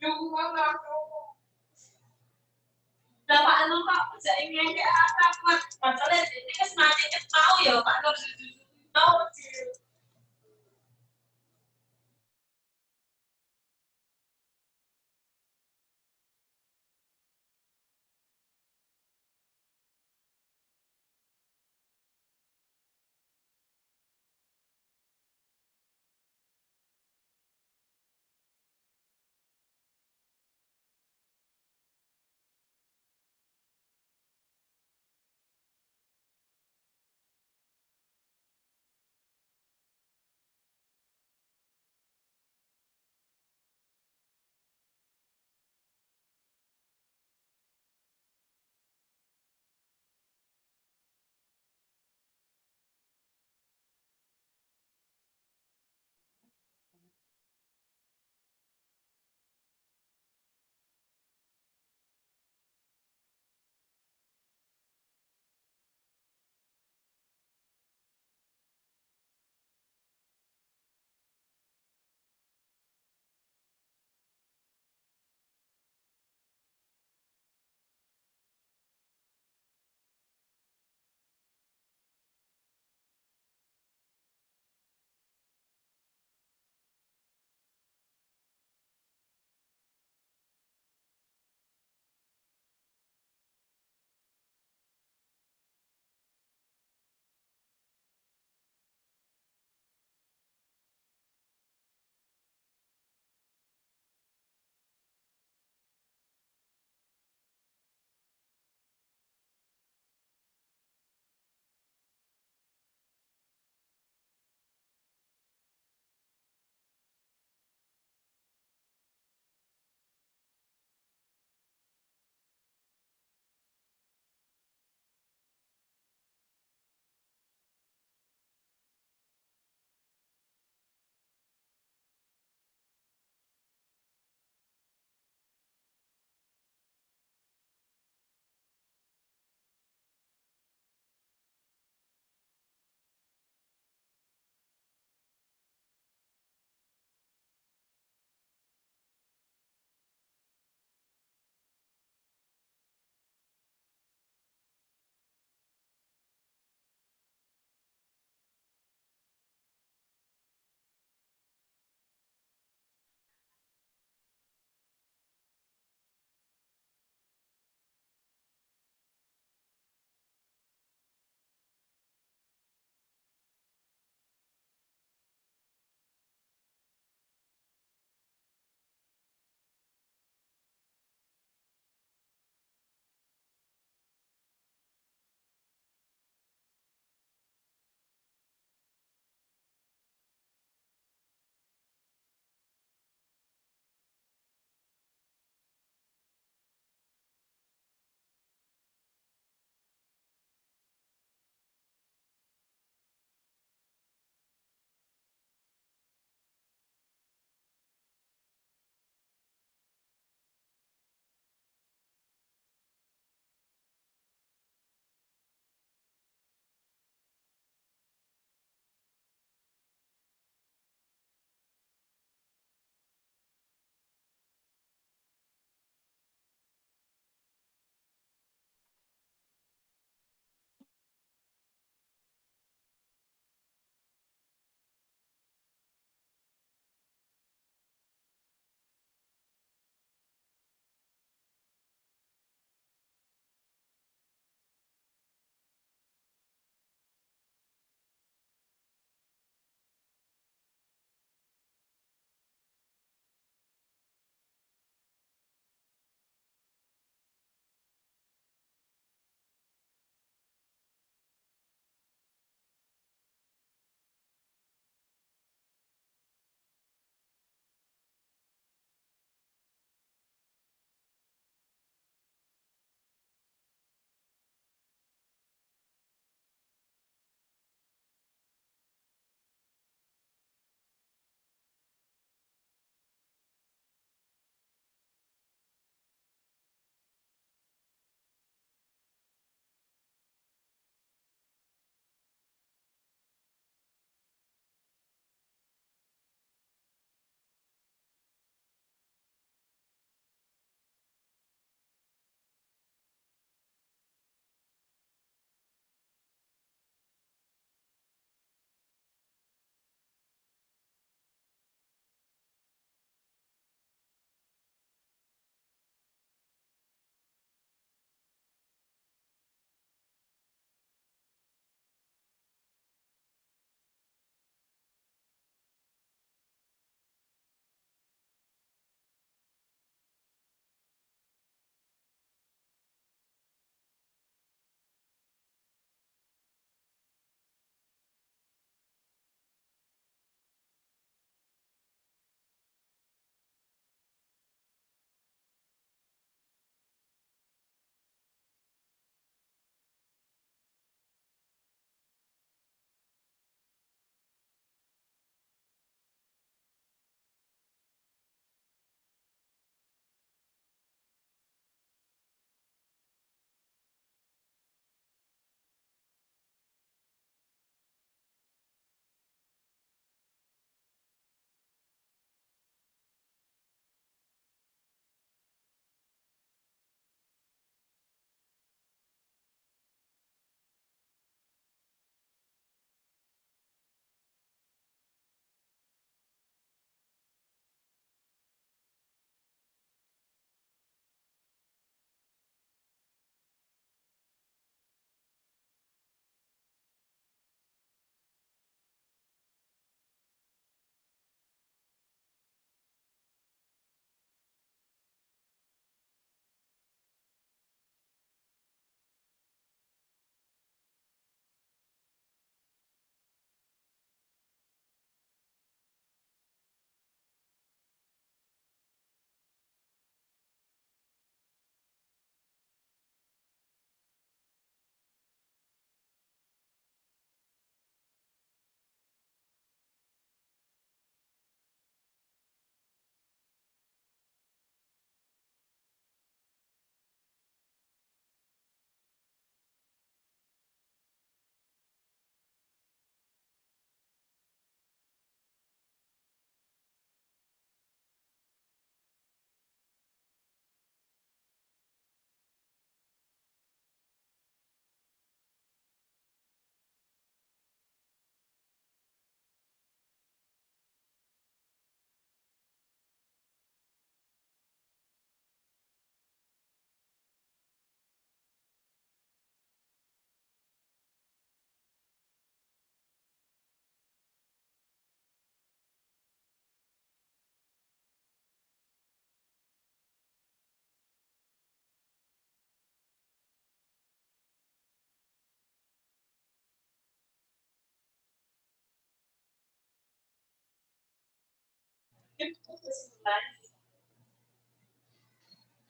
Pak Anu kok jaingnya kayak apa buat masalah ini kan semacam tahu ya Pak Nur tahu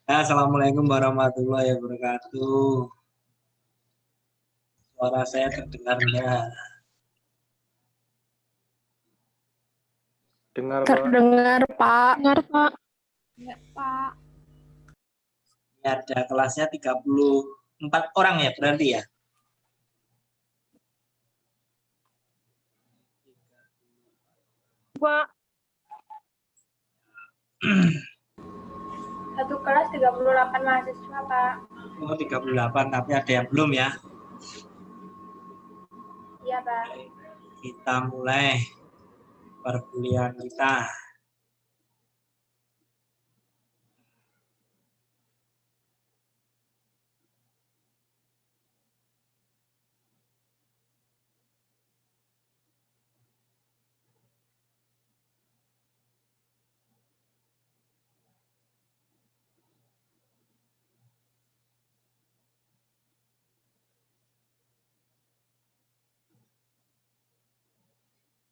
Assalamualaikum warahmatullahi wabarakatuh. Suara saya terdengar enggak? Dengar, Pak. Terdengar, Pak. Dengar, Pak. Ya, Pak. Ini ada kelasnya 34 orang ya berarti ya? Pak. Satu kelas 38 mahasiswa, Pak. Oh, 38, tapi ada yang belum ya? Iya, Pak. Kita mulai perkuliahan kita.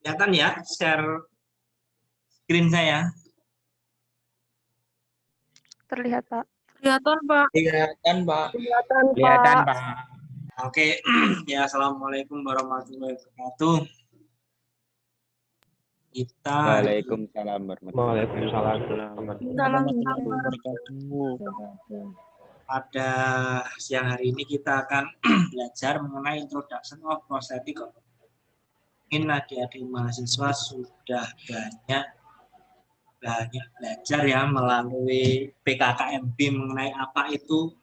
Kelihatan ya share screen saya? Terlihat, Pak. Kelihatan, Pak. Kelihatan, Pak. Kelihatan, Kelihatan, Pak. Pak. Oke, ya assalamualaikum warahmatullahi wabarakatuh. Kita Waalaikumsalam warahmatullahi Salam. pada siang hari ini kita akan belajar mengenai introduction of prosthetic. Mungkin adik-adik mahasiswa sudah banyak belajar ya melalui PKKMB mengenai apa itu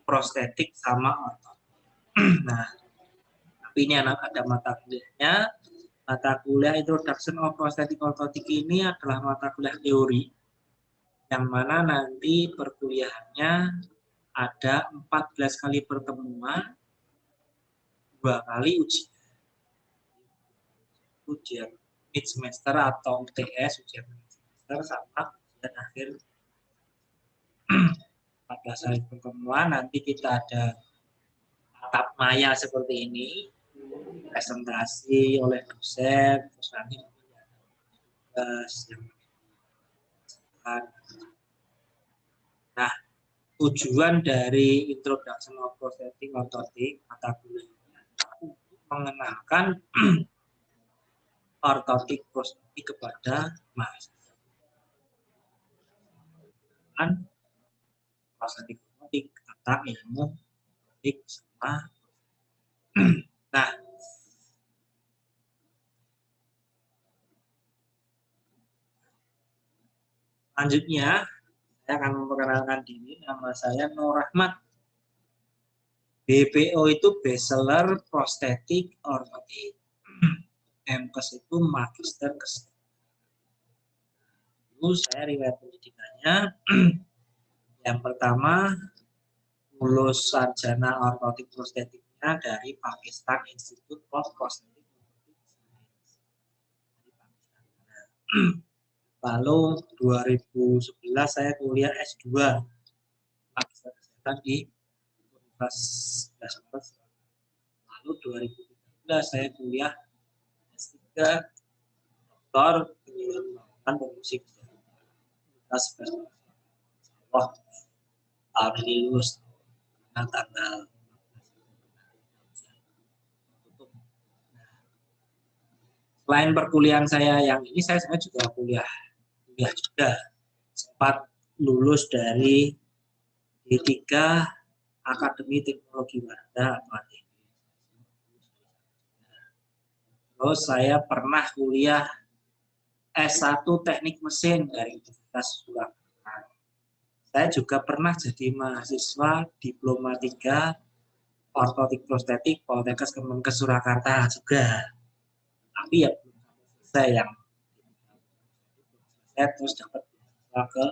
prostetik sama ortotik. Nah, tapi ini ada mata kuliahnya. Mata kuliah Introduction of Prosthetic Orthotic ini adalah mata kuliah teori yang mana nanti perkuliahannya ada 14 kali pertemuan, 2 kali ujian mid semester atau UTS, ujian mid semester sama ujian akhir. 14 kali pertemuan, nanti kita ada tatap maya seperti ini, presentasi oleh dosen, terus nanti nah, tujuan dari Introduction of Prosthetic Orthotic mata kuliahnya mengenalkan ortotik prostetik kepada mahasiswa. Prostetik ortotik tentang ilmu ortotik sama. Nah, selanjutnya saya akan memperkenalkan diri. Nama saya Nur Rahmat. BPO itu Bachelor Prosthetic Orthotic. MKes itu Magister Kesehatan. Lalu saya riwayat pendidikannya. Yang pertama, lulus sarjana ortotik prostetiknya dari Pakistan Institute of Prosthetic Science. Lalu 2011 saya kuliah S2 Magister Kesehatan di Universitas. Lalu 2013 saya kuliah S3 Doktor Penyelenggaraan Pemusik Universitas Allah tahun ini lulus tanggal tutup. Selain perkuliahan saya yang ini, saya sebenarnya juga kuliah juga, sempat lulus dari D3 Akademi Teknologi Wardah atau ATW. Terus saya pernah kuliah S1 Teknik Mesin dari Universitas Surakarta. Saya juga pernah jadi mahasiswa Diploma 3 Ortotik Prostetik Poltekkes Kemenkes Surakarta juga. Tapi ya belum selesai yang saya terus dapat ke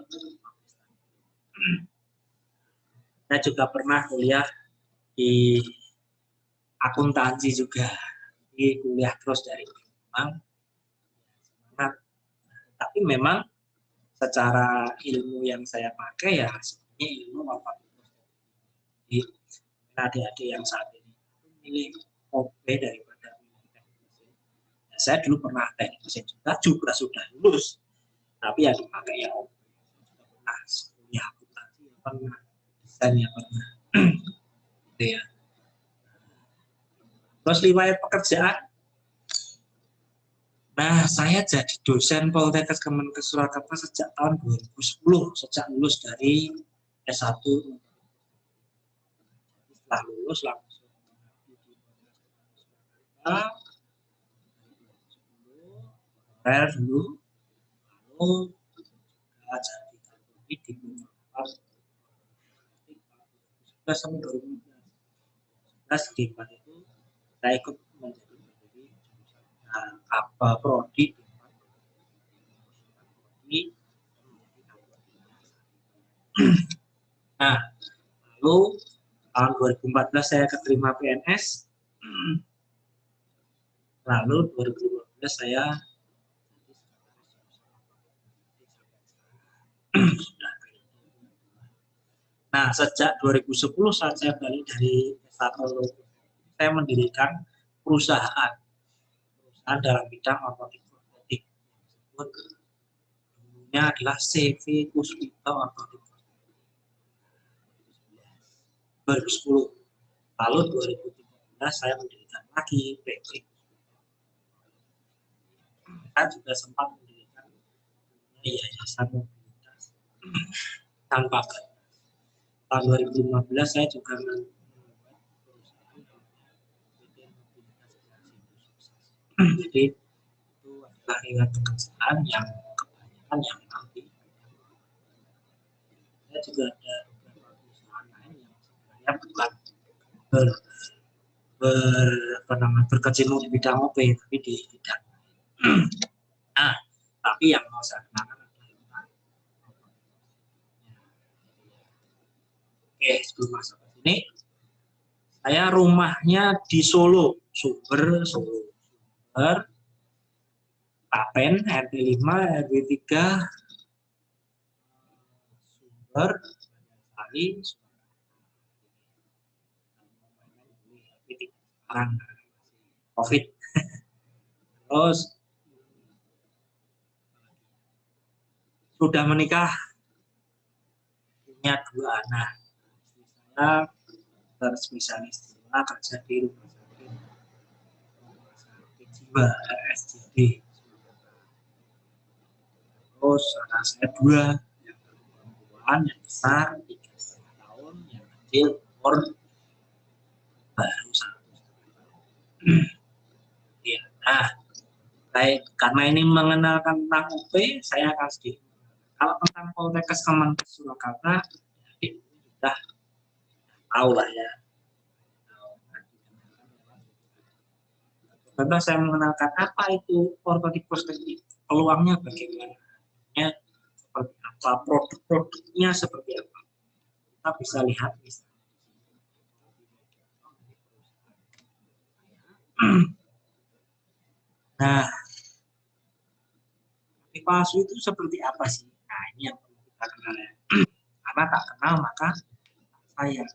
saya juga pernah kuliah di akuntansi juga, di kuliah terus dari memang semangat. Tapi memang secara ilmu yang saya pakai ya sebenarnya ilmu ortotik. Jadi adik-adik yang saat ini memilih OP daripada teknik mesin. Nah, saya dulu pernah teknik mesin juga sudah lulus. Tapi ya dipakai ya. Nah, kuliah akuntansi ya pernah, desain ya pernah. Gitu ya. Terus riwayat pekerjaan. Nah, saya jadi dosen Poltekkes Kemenkes Surakarta sejak tahun 2010, sejak lulus dari S1. Setelah lulus langsung hotel dulu, lalu jadi di beberapa sampai 2011 di Depan itu saya ikut menjadi pendiri apa prodi nah, lalu tahun 2014 saya keterima PNS, lalu 2015 saya nah, sejak 2010 saat saya balik dari S1, saya mendirikan perusahaan dalam bidang ortotik prostetik. Dulunya adalah CV Puspito Ortotik 2010. Lalu 2013 saya mendirikan lagi PT. Saya juga sempat mendirikan yayasan mobilitas tanpa batas. Tahun 2015 saya juga membuat perusahaan PT Mobilitas Kreasi. Jadi itu adalah riwayat pekerjaan yang kebanyakan yang nanti. Saya juga ada beberapa perusahaan lain yang sebenarnya bukan berkecimpung di bidang OP, tapi di bidang nah, tapi yang mau saya kenalkan adalah oke, sebelum masuk ke sini, saya rumahnya di Solo, Sumber, Klaten, RT 5, RW 3, Sumber, Sari, sekarang COVID. Terus sudah menikah, punya 2 anak. Saya berspesialis kerja di rumah sakit jiwa RSJD. Terus anak saya 2, yang perempuan yang besar 3,5 tahun, yang kecil umur baru 1,5 tahun. Ya, nah, baik, karena ini mengenalkan tentang UP, saya akan sedikit. Kalau tentang Poltekkes Kemenkes Surakarta, sudah tahu lah ya. Contoh saya mengenalkan apa itu ortotik prostetik, peluangnya bagaimana, seperti apa, produk-produknya seperti apa. Kita bisa lihat misalnya. Nah, palsu itu seperti apa sih? Nah, ini yang perlu kita kenal ya. Karena tak kenal maka saya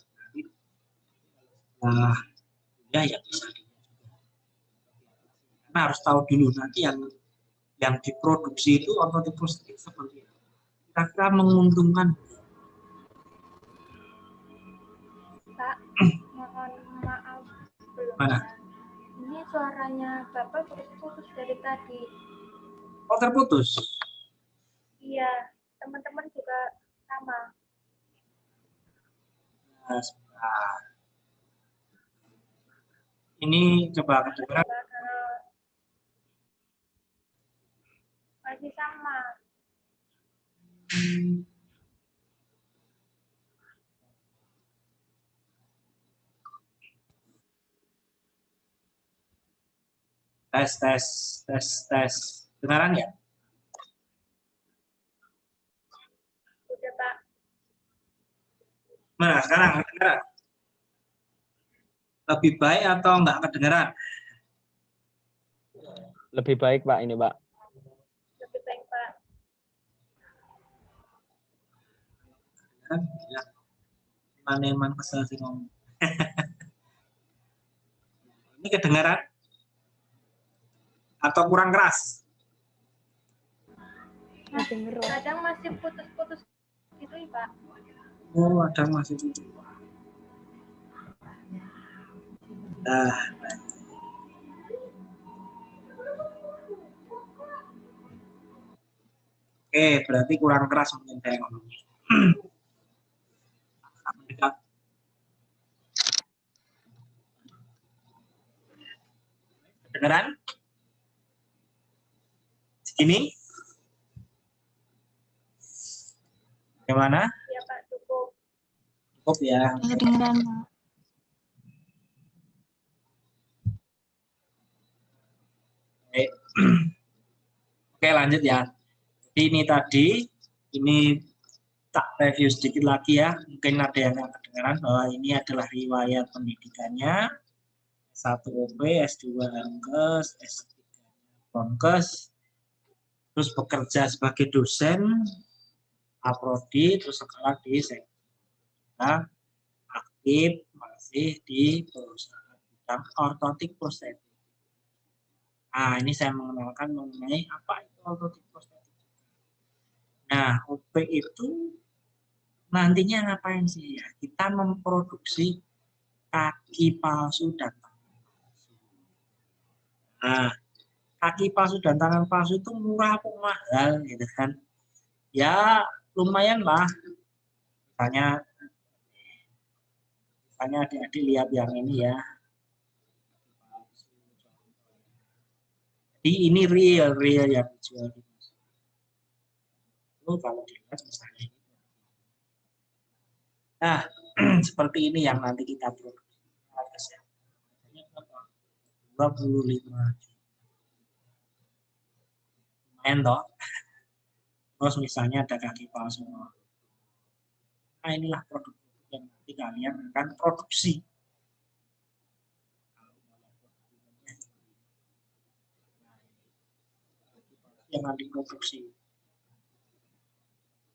ya yang bisa karena harus tahu dulu nanti yang diproduksi itu ortotik prostetik seperti apa. Kira-kira menguntungkan. Pak, mohon maaf belum. Mana? Ini suaranya Bapak putus dari tadi. Oh, terputus. Iya, teman-teman juga sama. Nah, sebentar. Ini coba kedengaran. Masih sama. Tes. Kedengaran ya? Udah, Pak. Mana sekarang kedengaran? Lebih baik atau enggak kedengaran? Lebih baik Pak ini Pak. Lebih baik, Pak. Ya. Maneman kesel sih ngomong. Ini kedengaran? Atau kurang keras? Kadang masih putus-putus gitu ya Pak. Oh, ada masih itu. Nah, oke, berarti kurang keras mungkin saya ngomongnya. Kedengeran? Segini? Bagaimana? Iya Pak, cukup. Cukup ya. Kedengeran, Pak. Oke. Oke, lanjut ya. Jadi ini tadi, ini tak review sedikit lagi ya. Mungkin ada yang nggak kedengeran bahwa ini adalah riwayat pendidikannya. S1 OP, S2 Angkes, S3 Pongkes, terus bekerja sebagai dosen, aprodi, terus sekarang di sektor aktif masih di perusahaan bidang ortotik prostetik. Nah, ini saya mengenalkan mengenai apa itu ortotik prostetik. Nah, OP itu nantinya ngapain sih ya? Kita memproduksi kaki palsu dan tangan palsu. Nah, kaki palsu dan tangan palsu itu murah apa mahal gitu kan? Ya lumayan lah. Misalnya adik-adik lihat yang ini ya. Jadi ini real yang dijual di pasar. Itu kalau dilihat misalnya ini. Nah, seperti ini yang nanti kita produksi. Harganya berapa? 25 juta. Lumayan toh. Terus misalnya ada kaki palsu. Nah, inilah produk yang nanti kalian akan produksi. Yang nanti produksi.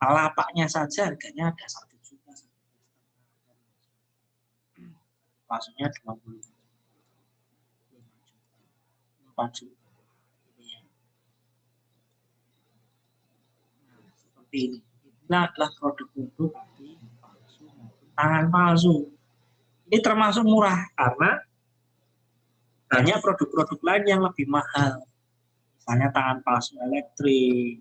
Lapaknya saja harganya ada 1 juta. Palsunya 20 juta. 4 juta. Nah, seperti ini. Ini adalah produk-produk kaki palsu maupun tangan palsu. Ini termasuk murah karena banyak produk-produk lain yang lebih mahal. Misalnya tangan palsu elektrik,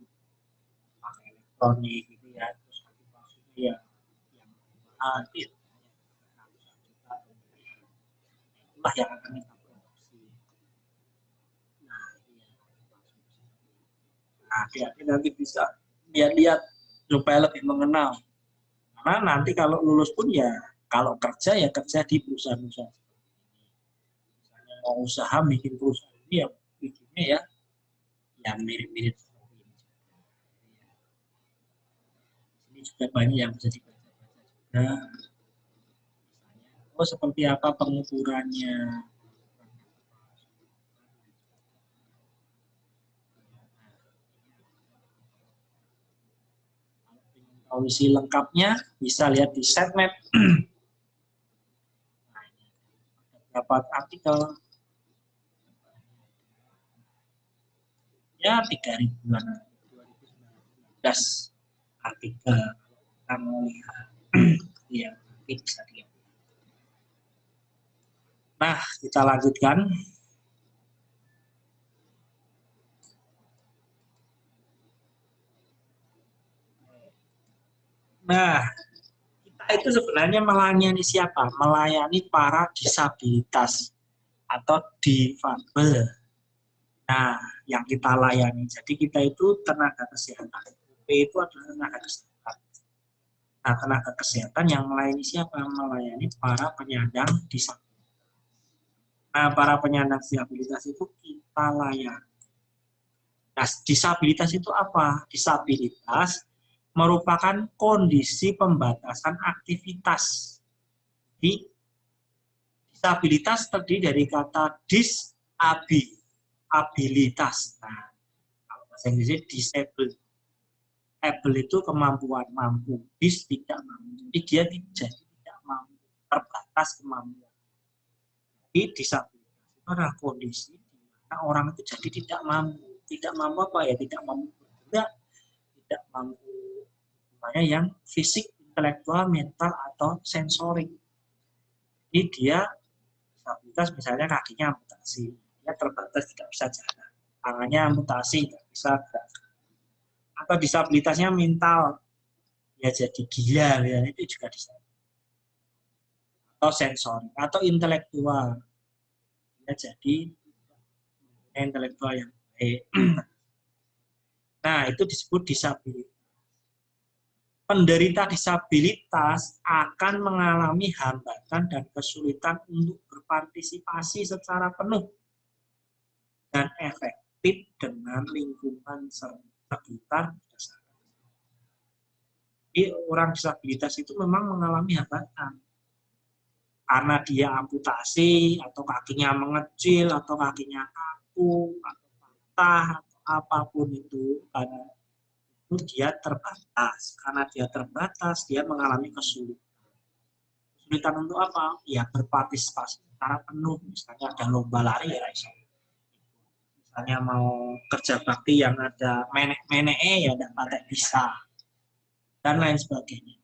elektronik gitu ya, terus kaki palsu ya yang mahal itu itulah yang akan kita produksi. Nah, adik-adik nanti bisa lihat-lihat supaya lebih mengenal. Karena nanti kalau lulus pun ya, kalau kerja ya kerja di perusahaan-perusahaan. Misalnya mau usaha bikin perusahaan ini ya bikinnya ya yang mirip-mirip seperti ini. Ini juga banyak yang bisa dibaca-baca juga. Misalnya, oh seperti apa pengukurannya. Kalau isi lengkapnya bisa lihat di setmap. Dapat artikel ya 3.000-an 2019 artikel kita mau lihat ya nanti bisa dilihat. Nah, kita lanjutkan. Nah, kita itu sebenarnya melayani siapa? Melayani para disabilitas atau difabel. Nah, yang kita layani. Jadi kita itu tenaga kesehatan. OP itu adalah tenaga kesehatan. Nah, tenaga kesehatan yang melayani siapa? Melayani para penyandang disabilitas. Nah, para penyandang disabilitas itu kita layani. Nah, disabilitas itu apa? Disabilitas merupakan kondisi pembatasan aktivitas. Jadi, disabilitas terdiri dari kata disabilitas. Nah, kalau bahasa Inggrisnya disable. Able itu kemampuan, mampu. Dis tidak mampu. Jadi dia tidak mampu, terbatas kemampuan. Jadi disabilitas itu adalah kondisi di mana orang itu jadi tidak mampu. Tidak mampu apa ya? Tidak mampu bergerak, tidak mampu, namanya yang fisik, intelektual, mental, atau sensorik. Jadi dia disabilitas misalnya kakinya amputasi, dia terbatas tidak bisa jalan, tangannya amputasi tidak bisa gerak. Atau disabilitasnya mental, ya jadi gila, ya itu juga disabilitas. Atau sensorik, atau intelektual, ya jadi intelektual yang baik. Nah, itu disebut disabilitas. Penderita disabilitas akan mengalami hambatan dan kesulitan untuk berpartisipasi secara penuh dan efektif dengan lingkungan sekitar. Jadi orang disabilitas itu memang mengalami hambatan karena dia amputasi atau kakinya mengecil atau kakinya kaku atau patah atau apapun itu, karena itu dia terbatas. Karena dia terbatas, dia mengalami kesulitan. Kesulitan untuk apa? Ya berpartisipasi secara penuh. Misalnya ada lomba lari ya, misalnya mau kerja bakti yang ada menek-menek ya tidak pakai bisa, dan lain sebagainya.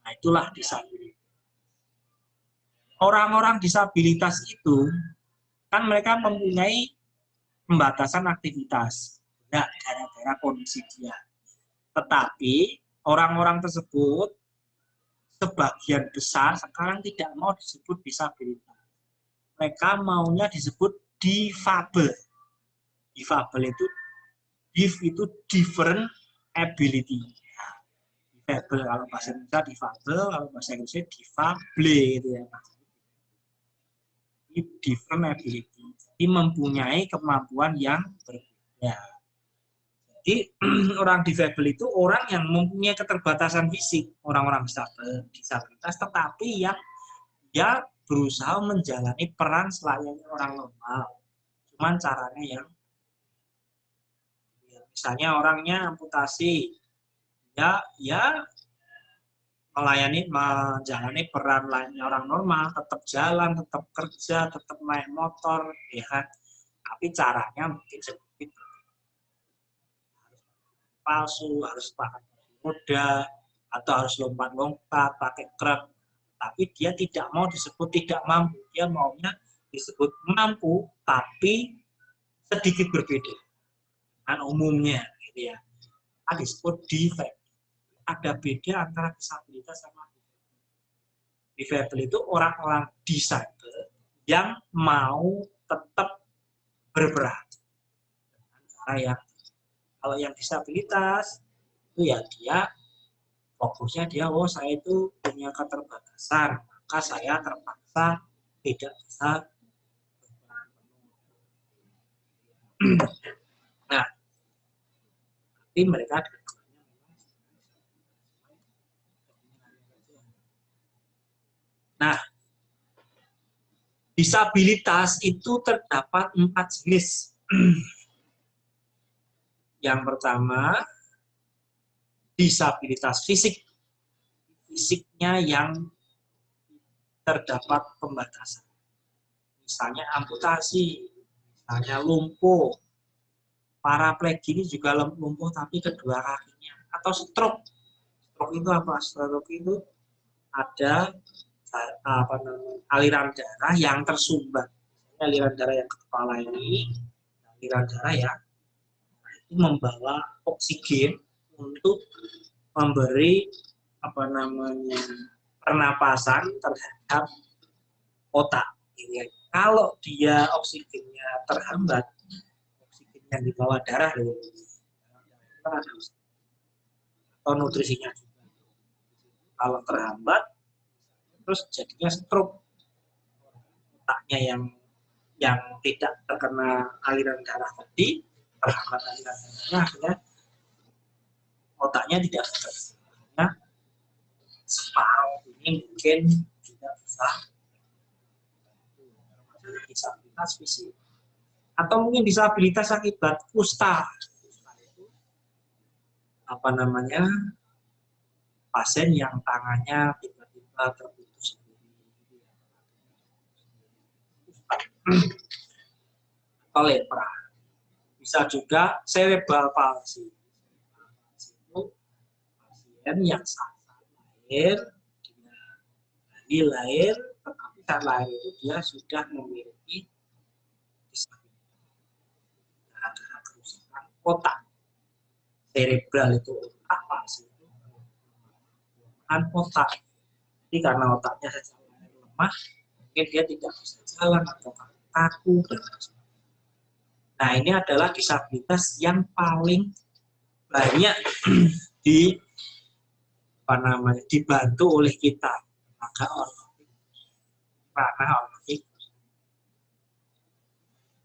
Nah, itulah disabilitas. Orang-orang disabilitas itu kan mereka mempunyai pembatasan aktivitas, nah, gara-gara kondisi dia. Tetapi orang-orang tersebut sebagian besar sekarang tidak mau disebut disabilitas. Mereka maunya disebut difabel. Difabel itu, dif itu different ability. Difabel kalau bahasa Indonesia difabel, kalau bahasa Inggrisnya difable gitu ya. Different ability. Jadi mempunyai kemampuan yang berbeda. Jadi orang difabel itu orang yang mempunyai keterbatasan fisik, orang-orang disabilitas, tetapi yang dia berusaha menjalani peran selayaknya orang normal. Cuman caranya yang misalnya orangnya amputasi, ya menjalani peran lainnya orang normal, tetap jalan, tetap kerja, tetap naik motor, ya kan? Tapi caranya mungkin sedikit palsu, harus pakai roda, atau harus lompat-lompat, pakai krek. Tapi dia tidak mau disebut tidak mampu, dia maunya disebut mampu, tapi sedikit berbeda dengan umumnya, gitu ya. Disebut defect. Ada beda antara disabilitas sama difabel. Difabel itu orang-orang disabel yang mau tetap berperan dengan cara yang, kalau yang disabilitas itu ya dia fokusnya dia, oh saya itu punya keterbatasan, maka saya terpaksa tidak bisa berperan penuh. Nah, tapi mereka disabilitas itu terdapat 4 jenis. Yang pertama, disabilitas fisik. Fisiknya yang terdapat pembatasan. Misalnya amputasi, misalnya lumpuh. Paraplegia ini juga lumpuh tapi kedua kakinya. Atau stroke. Stroke itu apa? Stroke itu ada aliran darah yang tersumbat. Aliran darah yang ke kepala ini, aliran darah ya, itu membawa oksigen untuk memberi pernapasan terhadap otak. Kalau dia oksigennya terhambat, oksigen yang dibawa darah atau nutrisinya juga, kalau terhambat, terus jadinya stroke. Otaknya yang tidak terkena aliran darah tadi, terhambat aliran darahnya, akhirnya otaknya tidak bekerja. Separuh ini mungkin tidak bisa, disabilitas fisik. Atau mungkin disabilitas akibat kusta. Kusta itu pasien yang tangannya tiba-tiba terputus atau lepra. Bisa juga cerebral palsy. Dan yang saat lahir, dia lahir, tetapi saat lahir itu dia sudah memiliki disabilitas. Nah, karena kerusakan otak cerebral itu otak palsu itu otak. Jadi karena otaknya secara lemah, mungkin dia tidak bisa jalan atau kaku dan sebagainya. Nah, ini adalah disabilitas yang paling banyak dibantu oleh kita agar ortotik.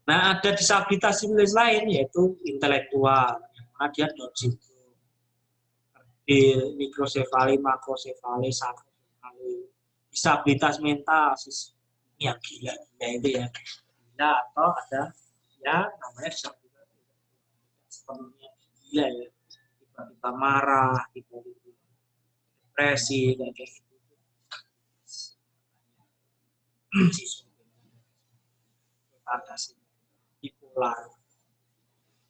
Nah, ada disabilitas lain yaitu intelektual, yang mana dia Down syndrome, mikrosefali, makrosefali, sakrosefali, disabilitas mental, yang gila-gila itu ya, gila atau ada ya namanya disabilitas sepenuhnya gila ya, tiba-tiba marah, tiba-tiba depresi, kayak gitu. Ada bipolar.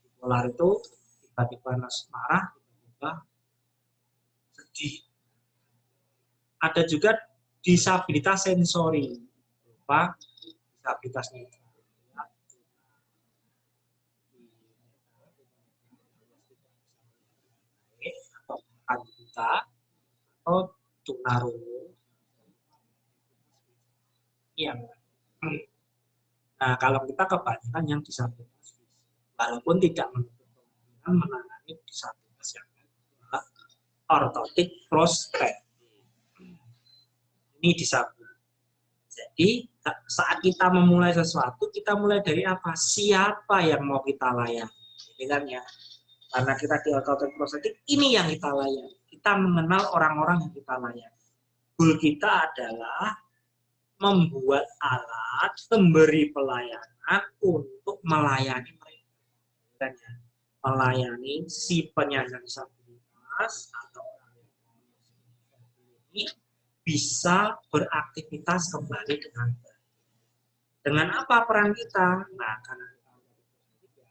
Bipolar itu tiba-tiba marah, tiba-tiba sedih. Ada juga disabilitas sensori, berupa disabilitas netra. Atau buta atau tunarungu. Yang nah, kalau kita kebanyakan yang disabilitas, walaupun tidak menutup kemungkinan menangani disabilitas yang adalah ortotik prostetik. Ini disabilitas. Jadi saat kita memulai sesuatu, kita mulai dari apa? Siapa yang mau kita layani? Ini kan ya. Karena kita di ortotik prostetik, ini yang kita layani. Kita mengenal orang-orang yang kita layani. Goal kita adalah membuat alat, memberi pelayanan untuk melayani mereka. Dan ya, melayani si penyandang disabilitas atau orang ini bisa beraktivitas kembali dengan baik. Dengan apa peran kita? Nah, karena kita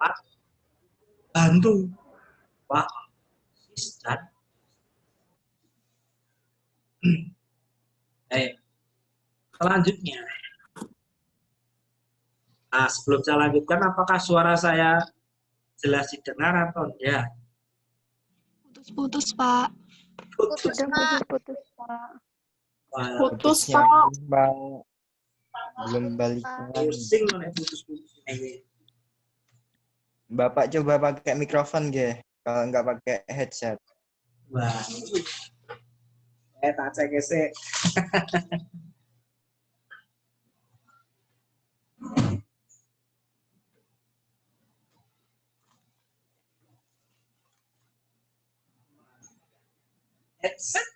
alat bantu Pak dan selanjutnya. Nah, sebelum saya lanjutkan, apakah suara saya jelas didengar atau tidak? Putus-putus, Pak. Putus. Sudah putus-putus, Pak. Putus, Putusnya Pak. Bang. Belum balik lagi. Pusing oleh putus-putus ini. Bapak coba pakai mikrofon, ge. Kalau nggak pakai headset. Wah, tak cek sih. Headset.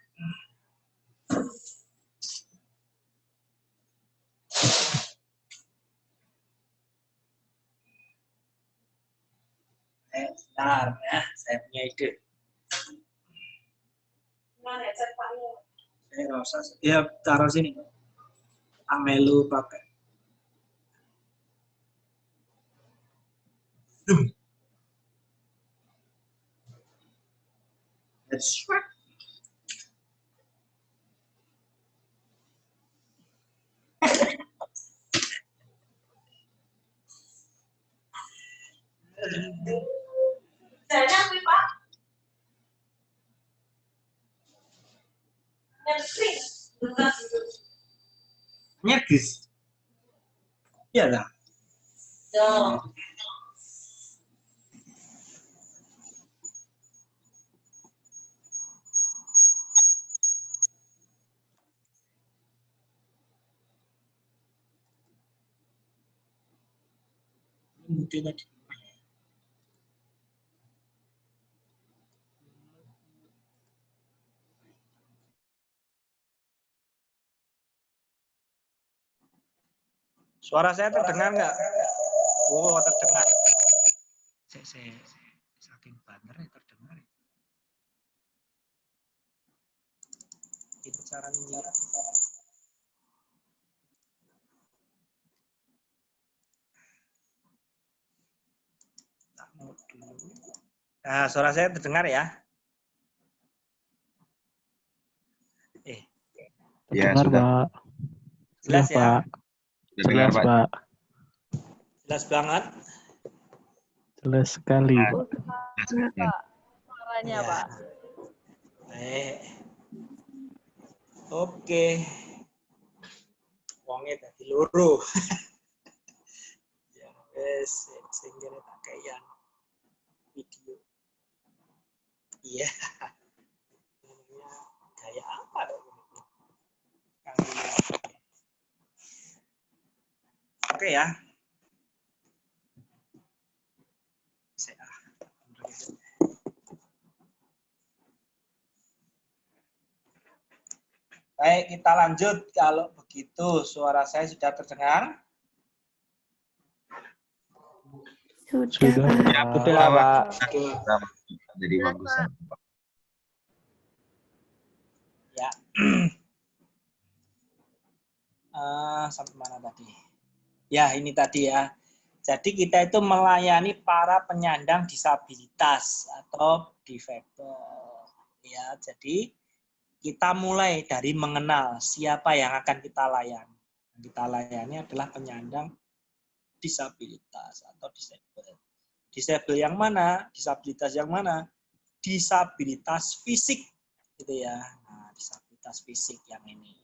Bentar ya, saya punya ide. Mana headset Pak? Saya nggak usah. Ya, taruh sini. Amelu pakai. That's right. Saya kuwi Pak. Netflix. Nyekis. Iya lah. Yo. Mungkin aja. Suara saya terdengar nggak? Oh, terdengar. Saya saking banter ya terdengar. Itu cara ngeliat. Tak mau dulu. Nah, suara saya terdengar ya? Ya, Dengar, sudah. Pak. Jelas Sudah, ya? Pak. Sudah dengar, Jelas, Pak. Pak. Jelas banget. Jelas sekali. Ya. Suaranya, Ya. Pak. Baik. Oke. Wongnya tadi loro. Ya, wes sehingga tak kayak video. Iya. Namanya gaya apa dong? Oke ya. Baik, kita lanjut. Kalau begitu, suara saya sudah terdengar? Sudah, Pak. Ya, Sudah, Pak. Oke. Jadi bagusan. Ya. Sampai mana tadi? Ya, ini tadi ya. Jadi kita itu melayani para penyandang disabilitas atau difabel. Ya, jadi kita mulai dari mengenal siapa yang akan kita layani. Yang kita layani adalah penyandang disabilitas atau disabel. Disabel yang mana? Disabilitas yang mana? Disabilitas fisik, gitu ya. Nah, disabilitas fisik yang ini.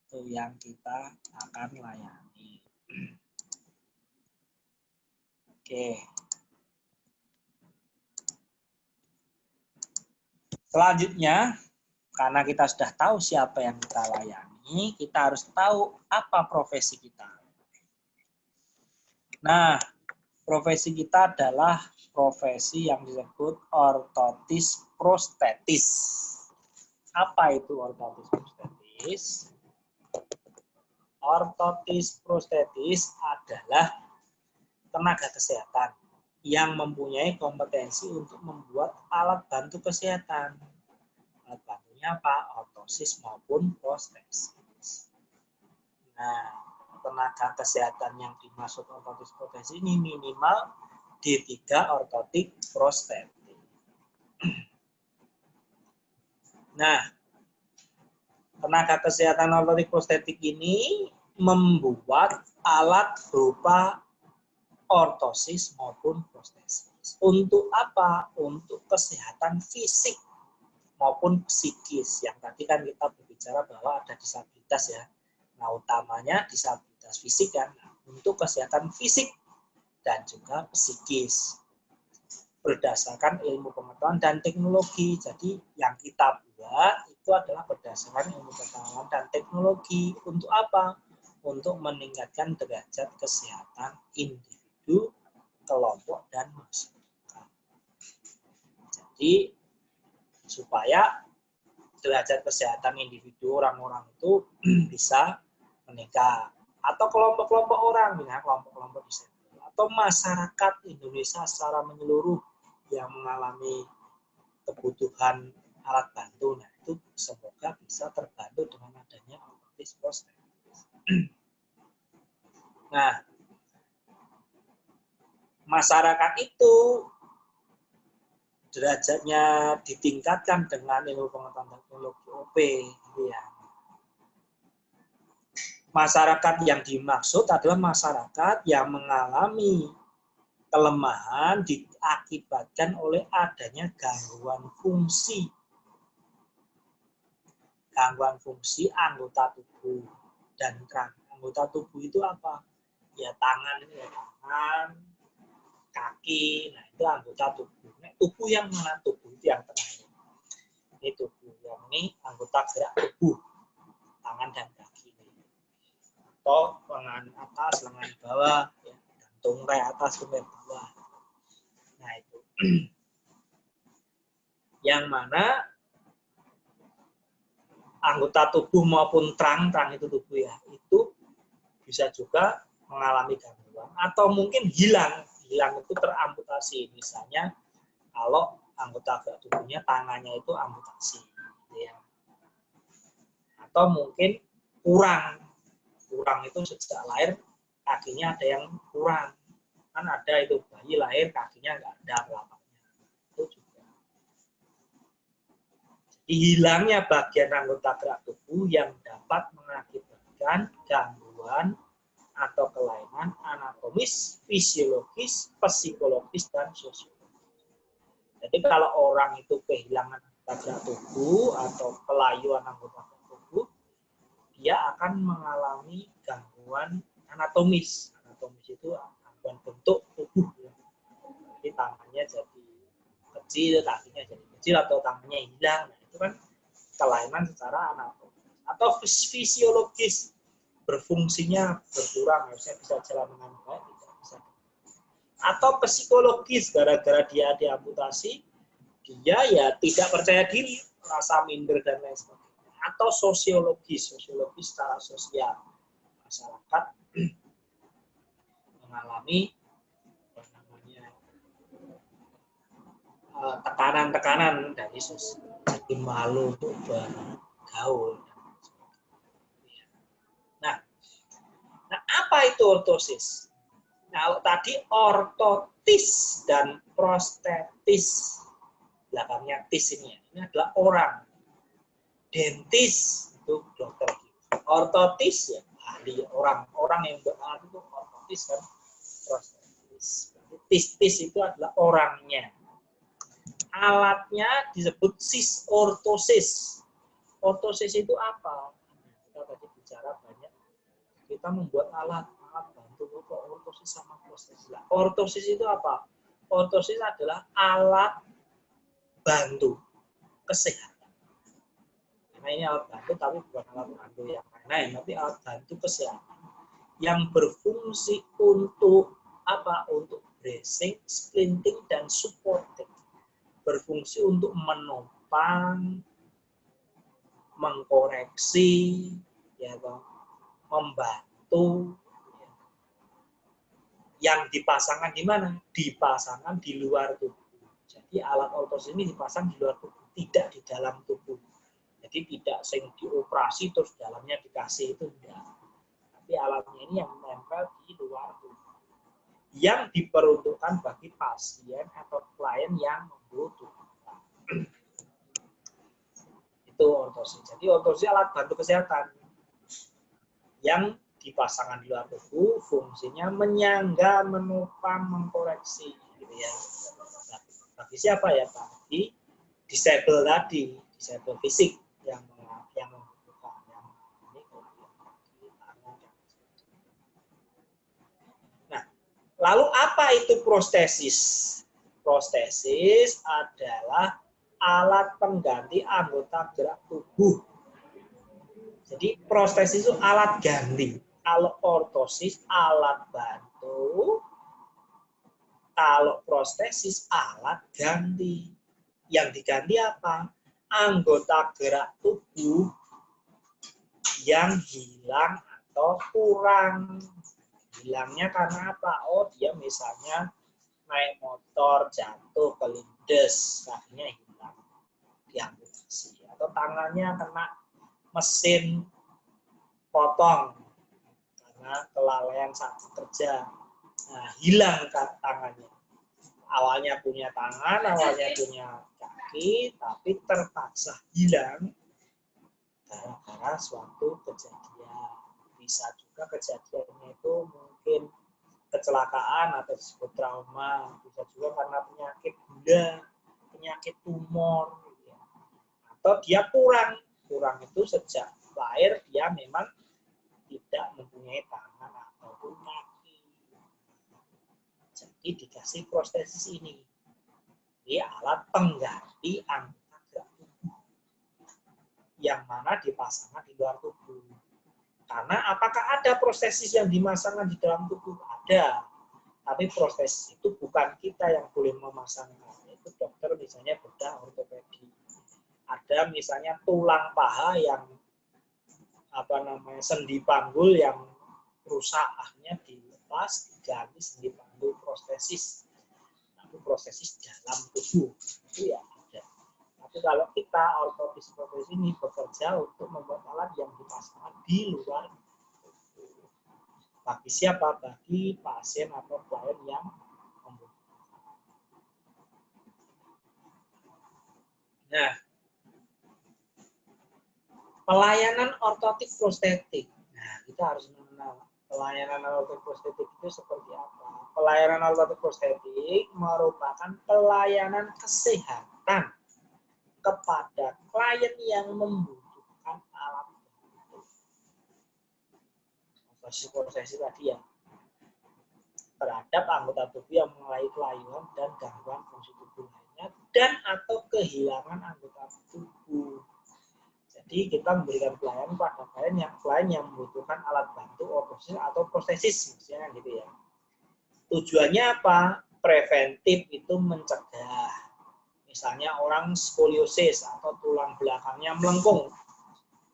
Itu yang kita akan layani. Oke. Selanjutnya, karena kita sudah tahu siapa yang kita layani, kita harus tahu apa profesi kita. Nah, profesi kita adalah profesi yang disebut ortotis prostetis. Apa itu ortotis prostetis? Ortotis prostetis adalah tenaga kesehatan yang mempunyai kompetensi untuk membuat alat bantu kesehatan. Alat bantunya apa? Ortosis maupun prostesis. Nah, tenaga kesehatan yang dimaksud ortotis prostesis ini minimal D3 ortotik prostetik. Nah, tenaga kesehatan ortotik prostetik ini membuat alat berupa ortosis maupun prostesis. Untuk apa? Untuk kesehatan fisik maupun psikis. Yang tadi kan kita berbicara bahwa ada disabilitas ya. Nah, utamanya disabilitas fisik kan. Untuk kesehatan fisik dan juga psikis. Berdasarkan ilmu pengetahuan dan teknologi. Jadi yang kita buat itu adalah berdasarkan ilmu pengetahuan dan teknologi. Untuk apa? Untuk meningkatkan derajat kesehatan individu, kelompok, dan masyarakat. Jadi, supaya derajat kesehatan individu orang-orang itu bisa meningkat. Atau kelompok-kelompok orang, ya, kelompok-kelompok disabilitas. Atau masyarakat Indonesia secara menyeluruh yang mengalami kebutuhan alat bantu. Nah, itu semoga bisa terbantu dengan adanya ortotis prostetis. Nah, masyarakat itu derajatnya ditingkatkan dengan ilmu pengetahuan teknologi OP, gitu ya. Masyarakat yang dimaksud adalah masyarakat yang mengalami kelemahan diakibatkan oleh adanya gangguan fungsi anggota tubuh dan anggota tubuh itu apa? Ya tangan, kaki, nah itu anggota tubuh. Nah, tubuh yang mana? Tubuh itu yang terakhir. Ini tubuh yang ini anggota gerak tubuh, tangan dan kaki. Atau lengan atas, lengan bawah, ya, dan tungkai atas, tungkai bawah. Nah itu. Yang mana anggota tubuh maupun terang itu tubuh ya, itu bisa juga mengalami gangguan atau mungkin hilang itu teramputasi. Misalnya kalau anggota gerak tubuhnya tangannya itu amputasi, ya. Atau mungkin kurang itu sejak lahir kakinya ada yang kurang, kan ada itu bayi lahir kakinya nggak ada telapaknya, itu juga. hilangnya bagian anggota gerak tubuh yang dapat mengakibatkan gangguan atau kelainan anatomis, fisiologis, psikologis, dan sosiologis. Jadi kalau orang itu kehilangan anggota gerak tubuh atau kelayuan anggota gerak tubuh, dia akan mengalami gangguan anatomis. Anatomis itu gangguan bentuk tubuh. Jadi tangannya jadi kecil, kakinya jadi kecil, atau tangannya hilang. Nah, itu kan kelainan secara anatomis. Atau fisiologis, berfungsinya berkurang, harusnya bisa jalan dengan baik, tidak bisa. Atau psikologis, gara-gara dia diamputasi, dia ya tidak percaya diri, rasa minder dan lain sebagainya. Atau sosiologis secara sosial, masyarakat mengalami tekanan-tekanan dari sosial, jadi malu untuk bergaul. Nah, apa itu ortosis? Kalau tadi ortotis dan prostetis, belakangnya tis ini adalah orang. Dentis itu dokter. Ortotis ya ahli orang yang beralat itu ortotis kan prostetis. Tis itu adalah orangnya. Alatnya disebut ortosis. Ortosis itu apa? Kita tadi bicara banyak. Kita membuat alat bantu ortosis sama prostesis. Ortosis itu apa? Ortosis adalah alat bantu kesehatan. Karena ini alat bantu tapi bukan alat bantu yang lain, tapi alat bantu kesehatan yang berfungsi untuk apa? Untuk bracing, splinting, dan supporting. Berfungsi untuk menopang, mengkoreksi, ya, membantu. Yang dipasangkan di mana? Dipasangkan di luar tubuh. Jadi alat ortosis ini dipasang di luar tubuh, tidak di dalam tubuh. Jadi tidak sing dioperasi terus dalamnya dikasih, itu enggak. Tapi alatnya ini yang menempel di luar tubuh. Yang diperuntukkan bagi pasien atau klien yang membutuhkan. Itu ortosis. Jadi ortosis alat bantu kesehatan yang dipasangkan di luar tubuh, fungsinya menyangga, menopang, mengkoreksi, gitu ya. Nah, bagi siapa ya, Pak? Bagi disable tadi, disable fisik yang membutuhkan, yang ini Nah, lalu apa itu prostesis? Prostesis adalah alat pengganti anggota gerak tubuh. Jadi prostesis itu alat ganti. Kalau ortosis alat bantu, kalau prostesis alat ganti. Yang diganti apa? Anggota gerak tubuh yang hilang atau kurang. Hilangnya karena apa? Oh, dia misalnya naik motor, jatuh, kelindes, kakinya hilang, diamputasi. Atau tangannya kena mesin potong karena kelalaian saat bekerja. Nah, hilang tangannya. Awalnya punya tangan, awalnya punya kaki, tapi terpaksa hilang gara-gara suatu kejadian. Bisa juga kejadiannya itu mungkin kecelakaan atau disebut trauma, bisa juga karena penyakit gula, penyakit tumor, gitu ya. Atau dia kurang itu sejak lahir dia memang tidak mempunyai tangan ataupun kaki. Jadi dikasih prostesis ini. Dia alat pengganti anggota gerak tubuh yang mana dipasangkan di luar tubuh. Karena apakah ada prostesis yang dimasangkan di dalam tubuh? Ada. Tapi prostesis itu bukan kita yang boleh memasangkan. Itu dokter misalnya bedah ortopedi. Ada misalnya tulang paha yang sendi panggul yang rusak, akhirnya dilepas, diganti sendi panggul prostesis. Tapi prostesis dalam tubuh itu ya ada. Tapi kalau kita ortopedis ini bekerja untuk membuat alat yang dipasangkan di luar tubuh. Bagi siapa? Bagi pasien atau klien yang membutuhkan. Nah, Pelayanan ortotik prostetik. Nah, kita harus mengenal pelayanan ortotik prostetik itu seperti apa. Pelayanan ortotik prostetik merupakan pelayanan kesehatan kepada klien yang membutuhkan alat bantu. Prosesi tadi ya, terhadap anggota tubuh yang mengalami kelainan dan gangguan fungsi tubuh lainnya dan atau kehilangan anggota tubuh. Jadi kita memberikan pelayanan pada klien yang membutuhkan alat bantu ortosis atau prostesis, misalnya gitu ya. Tujuannya apa? Preventif, itu mencegah. Misalnya orang skoliosis atau tulang belakangnya melengkung.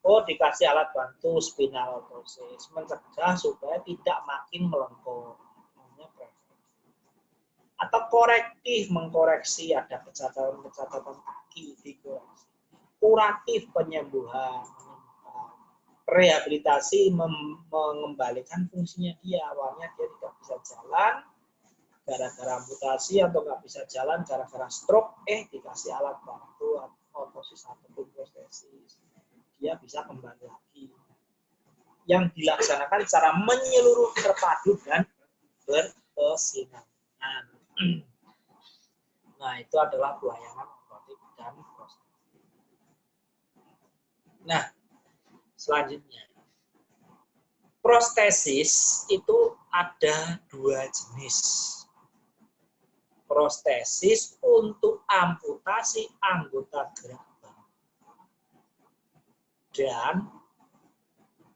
Oh, dikasih alat bantu spinal ortosis, mencegah supaya tidak makin melengkung. Namanya preventif. Atau korektif, mengkoreksi, ada kecacatan kaki, dikoreksi. Kuratif, penyembuhan, rehabilitasi, mengembalikan fungsinya dia. Awalnya dia tidak bisa jalan gara-gara amputasi atau nggak bisa jalan gara-gara stroke, dikasih alat bantu ortosis ataupun prostesis, dia bisa kembali lagi. Yang dilaksanakan secara menyeluruh, terpadu dan berkesinambungan. Nah, itu adalah pelayanan ortotik dan prostetik. Nah, selanjutnya, prostesis itu ada 2 jenis. Prostesis untuk amputasi anggota gerak bawah dan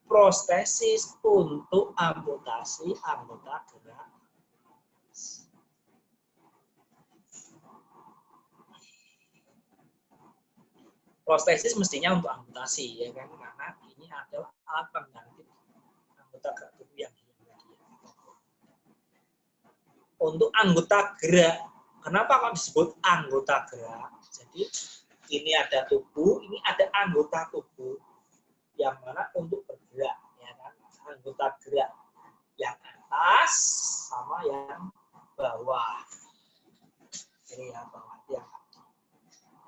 prostesis untuk amputasi anggota gerak atas. Prostesis mestinya untuk amputasi, ya kan? Karena ini adalah alat pengganti anggota gerak tubuh yang hilang tadi. Untuk anggota gerak, kenapa kok disebut anggota gerak? Jadi ini ada tubuh, ini ada anggota tubuh yang mana untuk bergerak, ya kan? Anggota gerak yang atas sama yang bawah. Ini yang bawah, yang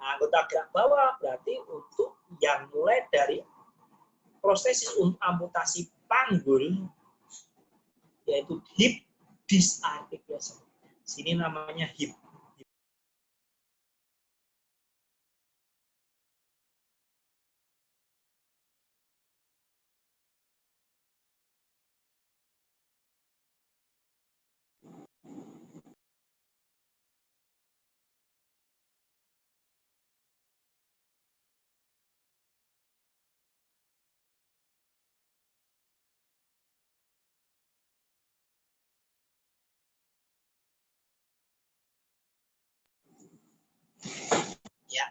nah, anggota gerak bawah berarti untuk yang mulai dari prostesis untuk amputasi panggul, yaitu hip disarticulation. Sini namanya hip. Ya,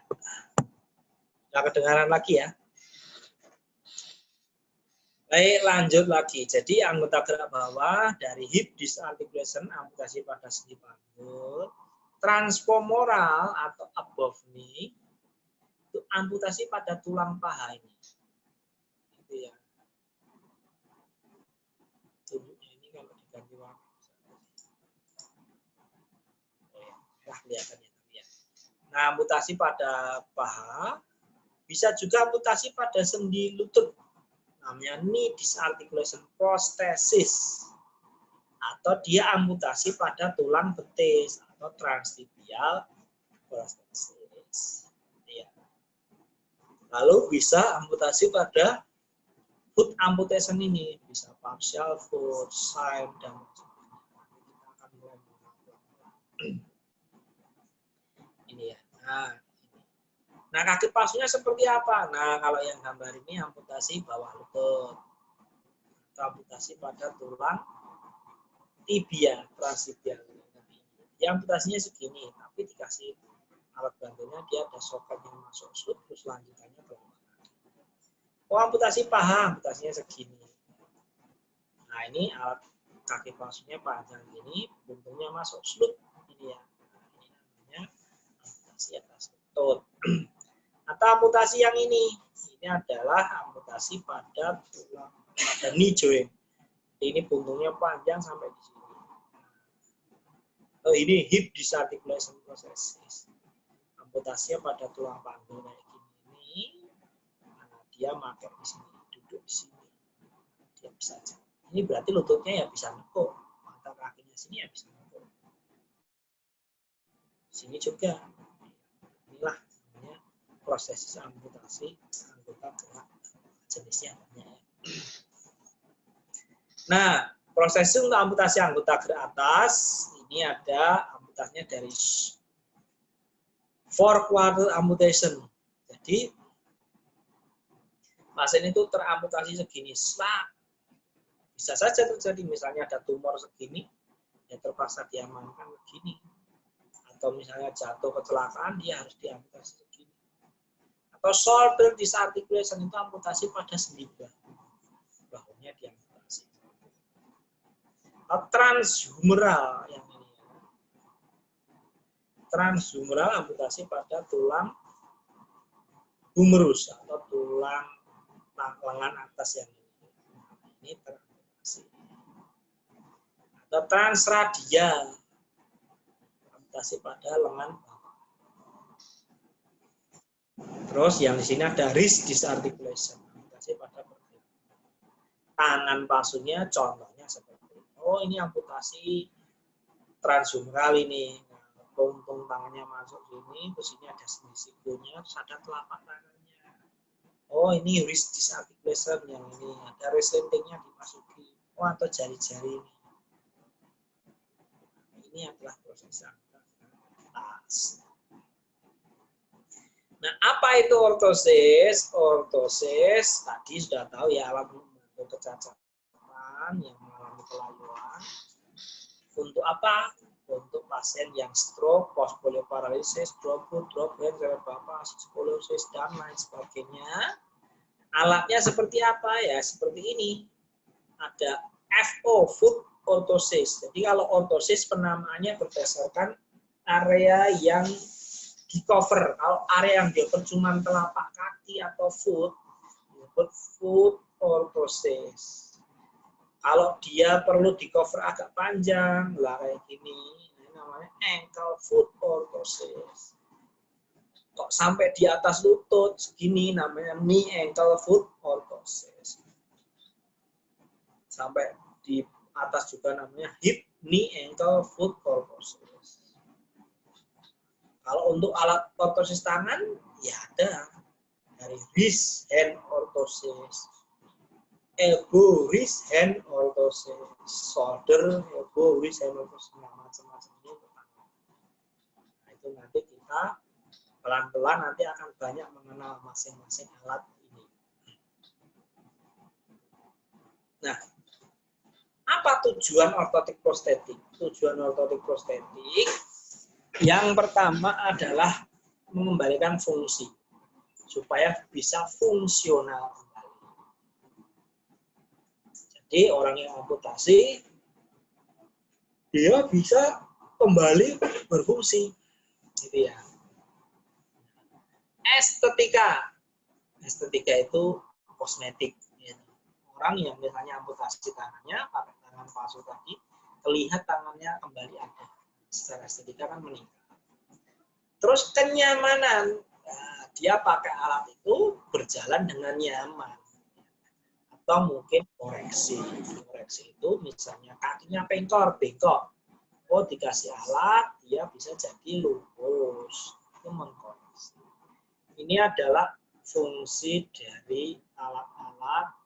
nggak kedengaran lagi ya. Baik, lanjut lagi. Jadi anggota gerak bawah dari hip disarticulation, amputasi pada sendi panggul, transfemoral atau above knee, itu amputasi pada tulang paha ini. Gitu ya. Tunjuknya ini kalau diganti warna. Kelihatan ya. Nah, amputasi pada paha, bisa juga amputasi pada sendi lutut, namanya knee disarticulation prosthesis, atau dia amputasi pada tulang betis atau transtibial prosthesis. Ya. Lalu bisa amputasi pada foot amputation ini, bisa partial foot, side, dan ini ya. Nah, kaki palsunya seperti apa? Nah, kalau yang gambar ini amputasi bawah lutut, atau amputasi pada tulang tibia, transtibial. Yang amputasinya segini, tapi dikasih alat bantunya, dia ada soket yang masuk sud, terus lanjutannya ke bawah. Oh, amputasi paha, amputasinya segini. Nah, ini alat kaki palsunya panjang gini, buntungnya masuk sud, ini ya. Nah, ini namanya amputasi atas lutut. Atau amputasi yang ini adalah amputasi pada tulang, pada knee joint. Ini buntungnya panjang sampai di sini. Oh, ini hip disarticulation prosthesis. Amputasinya pada tulang panggul kayak gini. Nah, dia pakai di sini, duduk di sini, dia bisa jalan. Ini berarti lututnya ya bisa nekuk, mata kakinya sini ya bisa nekuk. Sini juga. Inilah namanya proses amputasi anggota gerak, jenisnya banyak. Nah, proses untuk amputasi anggota gerak atas ini ada amputasinya dari 4-quarter amputation. Jadi pasien itu teramputasi segini, bisa saja terjadi misalnya ada tumor segini, ya terpaksa diamankan begini. Atau misalnya jatuh kecelakaan, dia harus diamputasi segini. Atau shoulder disarticulation itu amputasi pada sendi bahunya diamputasi. Atau transhumeral yang ini. Transhumeral amputasi pada tulang humerus atau tulang lengan atas yang ini. Ini teramputasi. Atau transradial amputasi pada lengan bawah. Terus yang di sini ada wrist disarticulation, amputasi pada pergelangan. Tangan palsunya contohnya seperti ini. Oh, ini amputasi transhumeral ini. Nah, tungtung tangannya masuk sini, terus ini ada sendi sikunya, terus ada telapak tangannya. Oh, ini wrist disarticulation yang ini, ada resletingnya dimasuki. Oh, atau jari-jari ini. Ini adalah proses atas. Nah, apa itu ortosis? Ortosis tadi sudah tahu ya, alat membantu kecacatan yang mengalami kelayuan. Untuk apa? Untuk pasien yang stroke, post polioparalisis, drop foot, drop hand, cerebral palsy, scoliosis, dan lain sebagainya. Alatnya seperti apa ya? Seperti ini. Ada FO, foot ortosis. Jadi kalau ortosis penamaannya berdasarkan area yang di cover. Kalau area yang di-cover cuma telapak kaki atau foot, disebut foot ortosis. Kalau dia perlu di-cover agak panjang, lah kayak gini, ini namanya ankle foot ortosis. Kok sampai di atas lutut segini, namanya knee ankle foot ortosis. Sampai di atas juga namanya hip knee ankle foot orthosis. Kalau untuk alat ortosis tangan ya ada dari wrist hand orthosis, elbow wrist hand orthosis, shoulder elbow wrist hand orthosis, macam-macam ini untuk tangan. Nah, itu nanti kita pelan-pelan nanti akan banyak mengenal masing-masing alat ini. Nah, apa tujuan ortotik prostetik? Tujuan ortotik prostetik yang pertama adalah mengembalikan fungsi supaya bisa fungsional kembali. Jadi orang yang amputasi dia bisa kembali berfungsi, gitu ya. Estetika, estetika itu kosmetik. Orang yang misalnya amputasi tangannya, pakai tangan palsu tadi, terlihat tangannya kembali ada. Secara estetika kan meningkat. Terus kenyamanan, nah, dia pakai alat itu berjalan dengan nyaman. Atau mungkin koreksi. Koreksi itu misalnya kakinya bengkok. Oh, dikasih alat, dia bisa jadi lurus. Itu mengkoreksi. Ini adalah fungsi dari alat-alat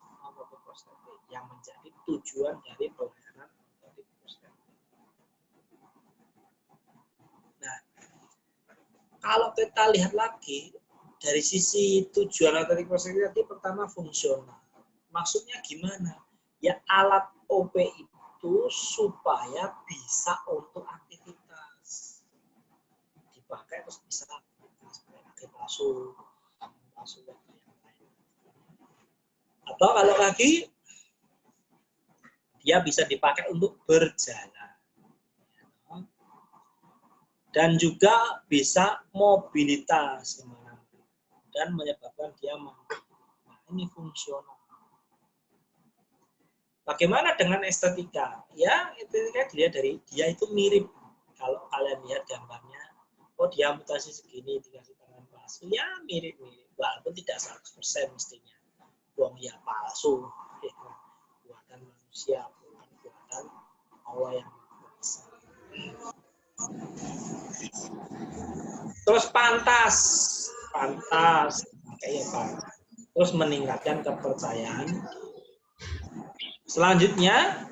yang menjadi tujuan dari pelayanan ortotik prostetik. Nah, kalau kita lihat lagi dari sisi tujuan ortotik prostetik tadi, pertama fungsional. Maksudnya gimana? Ya alat OP itu supaya bisa untuk aktivitas. Dipakai terus bisa aktivitas, pakai palsu, dan lain-lain. Atau kalau lagi dia bisa dipakai untuk berjalan. Dan juga bisa mobilitas dan menyebabkan dia mampu. Nah, ini fungsional. Bagaimana dengan estetika? Ya, estetika dilihat dari dia itu mirip. Kalau kalian lihat gambarnya, oh dia amputasi segini, dikasih tangan palsu, ya mirip-mirip. Walaupun tidak 100% mestinya. Wong ya palsu. Buatan manusia, bukan buatan Allah yang Maha Esa. Terus pantas, kayak pantas. Terus meningkatkan kepercayaan. Selanjutnya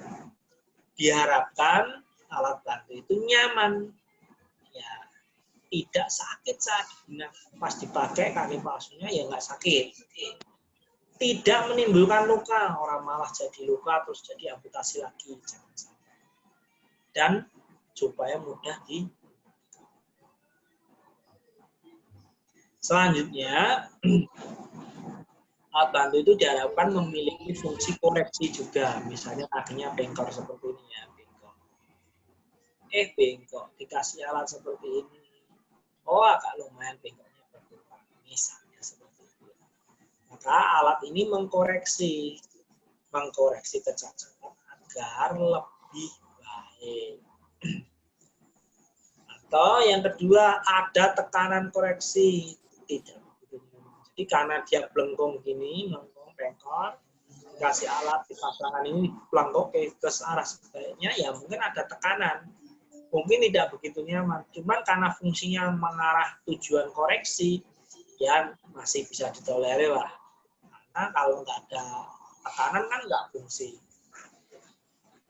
diharapkan alat bantu itu nyaman, ya tidak sakit saat digunakan. Pas dipakai kaki palsunya ya nggak sakit. Tidak menimbulkan luka, orang malah jadi luka terus jadi amputasi lagi, jangan sampai. Dan supaya mudah di. Selanjutnya, alat bantu itu diharapkan memiliki fungsi koreksi juga. Misalnya kakinya bengkok seperti ini ya, bengkok. Bengkok, dikasih alat seperti ini. Oh, agak lumayan bengkoknya berkurang. Misalnya seperti itu. Maka alat ini mengkoreksi kecacatan agar lebih baik. Atau yang kedua, ada tekanan koreksi. Tidak begitu. Jadi karena dia belengkong gini, melengkung bengkok, dikasih alat dipasangkan ini belengkok ke arah sebaliknya, ya mungkin ada tekanan. Mungkin tidak begitu nyaman. Cuman karena fungsinya mengarah tujuan koreksi, ya masih bisa ditolerir lah. Karena kalau nggak ada tekanan kan nggak fungsi.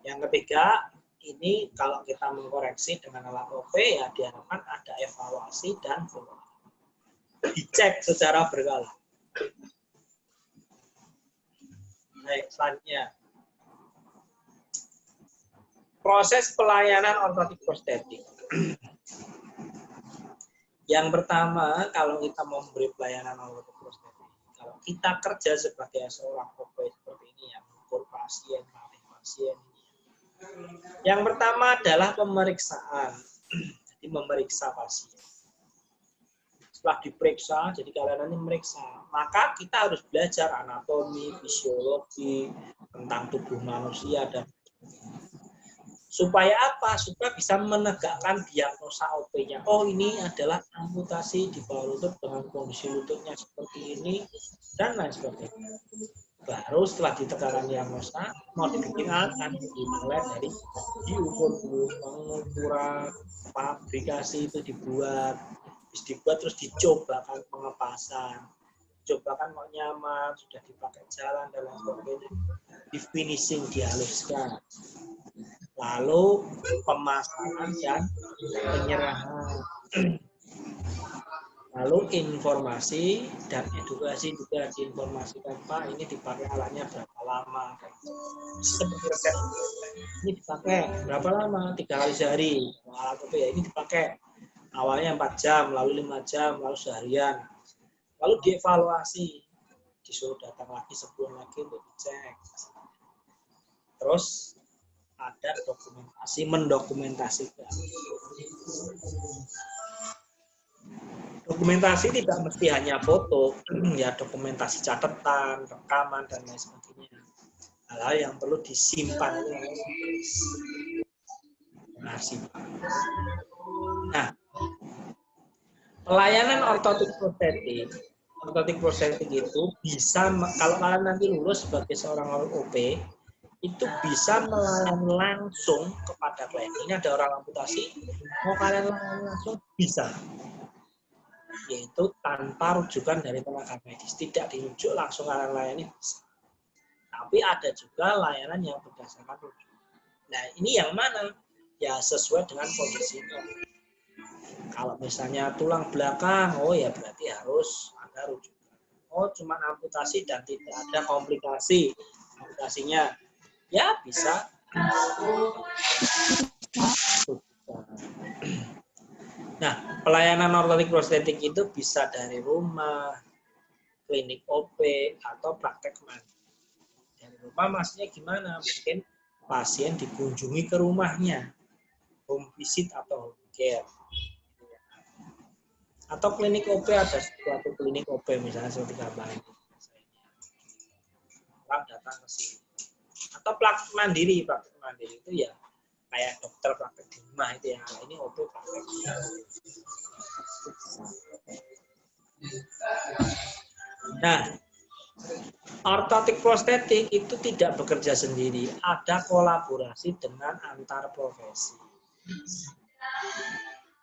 Yang ketiga, ini kalau kita mengkoreksi dengan alat OP, ya diharapkan ada evaluasi dan follow-up. Dicek secara berkala. Baik, selanjutnya. Proses pelayanan ortotik prostetik. Yang pertama, kalau kita mau memberi pelayanan ortotik prostetik, kalau kita kerja sebagai seorang OP seperti ini, ya, mengukur pasien, melatih pasien. Yang pertama adalah pemeriksaan. Jadi memeriksa pasien. Setelah diperiksa, jadi kalian nanti memeriksa, maka kita harus belajar anatomi, fisiologi, tentang tubuh manusia, dan supaya apa? Supaya bisa menegakkan diagnosa OP-nya. Oh, ini adalah amputasi di bawah lutut dengan kondisi lututnya seperti ini, dan lain sebagainya. Baru setelah ditegakkan diagnosa, mau dibikin akan dimulai dari diukur dulu, pengukuran, fabrikasi itu dibuat terus dicobakan pengepasan, cobakan kok nyaman, sudah dipakai jalan dan lain sebagainya, di finishing, dihaluskan, lalu pemasangan dan penyerahan, lalu informasi dan edukasi juga diinformasikan, Pak ini dipakai alatnya berapa lama, seperti resep ini dipakai berapa lama, 3 kali sehari, alat OP ya ini dipakai awalnya 4 jam, lalu 5 jam, lalu seharian. Lalu dievaluasi. Disuruh datang lagi sebulan lagi untuk dicek. Terus ada dokumentasi, mendokumentasikan. Dokumentasi tidak mesti hanya foto, ya dokumentasi catatan, rekaman, dan lain sebagainya. Hal-hal yang perlu disimpan. Nah, pelayanan ortotik prostetik itu bisa, kalau kalian nanti lulus sebagai seorang OP, itu bisa melayani langsung kepada klien. Ini ada orang amputasi, mau kalian layani langsung bisa, yaitu tanpa rujukan dari tenaga medis, tidak dirujuk langsung kalian layani bisa. Tapi ada juga layanan yang berdasarkan rujukan. Nah, ini yang mana? Ya sesuai dengan kondisinya. Kalau misalnya tulang belakang, oh ya berarti harus ada rujukan. Oh cuma amputasi dan tidak ada komplikasi, amputasinya ya bisa. Nah, pelayanan ortotik prostetik itu bisa dari rumah, klinik OP, atau praktek mandiri. Dari rumah maksudnya gimana? Mungkin pasien dikunjungi ke rumahnya, home visit atau home care. Atau klinik OP, ada suatu klinik OP misalnya seperti Kabangan. Orang datang ke sini. Atau praktek mandiri itu ya kayak dokter praktek di rumah itu ya. Ini OP praktek. Nah, Ortotik prostetik itu tidak bekerja sendiri, ada kolaborasi dengan antar profesi.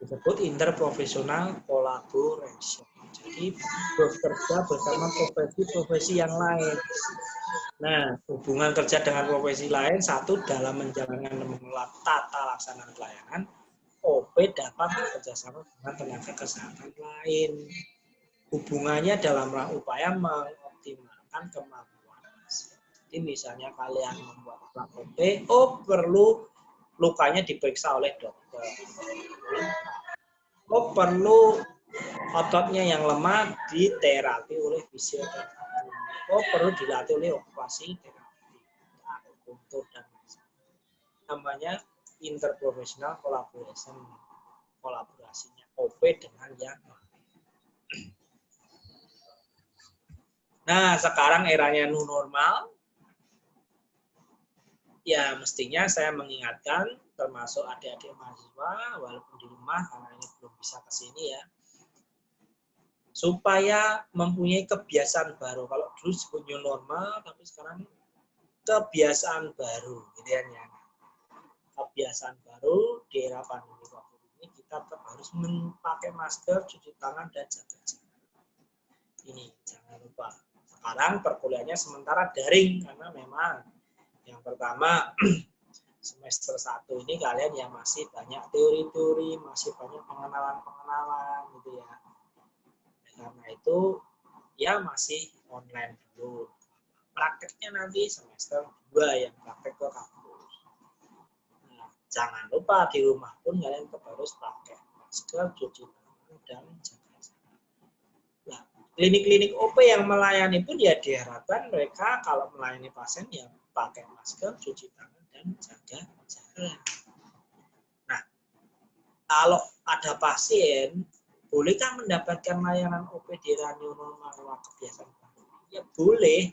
Disebut interprofesional collaboration. Jadi bekerja bersama profesi-profesi yang lain. Nah, hubungan kerja dengan profesi lain, satu dalam menjalankan dan mengelola tata laksana pelayanan, OP dapat bekerjasama dengan tenaga kesehatan lain. Hubungannya dalam upaya mengoptimalkan kemampuan. Jadi misalnya kalian membuat plat OP, perlu lukanya diperiksa oleh dokter. Perlu ototnya yang lemah diterapi oleh fisioterapi. Perlu dilatih oleh okupasi terapi, akupunktur dan namanya interprofessional collaboration, kolaborasinya OP dengan yang lain. Nah, sekarang eranya new normal. Ya, mestinya saya mengingatkan, termasuk adik-adik mahasiswa, walaupun di rumah, karena ini belum bisa ke sini ya, supaya mempunyai kebiasaan baru. Kalau dulu disebut new normal, tapi sekarang kebiasaan baru. Gitu ya. Kebiasaan baru di era pandemi COVID ini, kita tetap harus memakai masker, cuci tangan, dan jaga jarak. Ini jangan lupa. Sekarang perkuliahannya sementara daring, karena memang yang pertama, semester 1 ini kalian yang masih banyak teori-teori, masih banyak pengenalan-pengenalan gitu ya. Karena itu ya masih online dulu. Prakteknya nanti semester 2 yang praktek ke kampus. Nah, jangan lupa di rumah pun kalian tetap harus pakai masker, cuci tangan, dan jaga jarak. Nah, klinik-klinik OP yang melayani pun ya diharapkan mereka kalau melayani pasien ya pakai masker, cuci tangan, dan jaga jarak. Nah, kalau ada pasien, bolehkah mendapatkan layanan OP di new normal lewat kebiasaan baru? Ya boleh,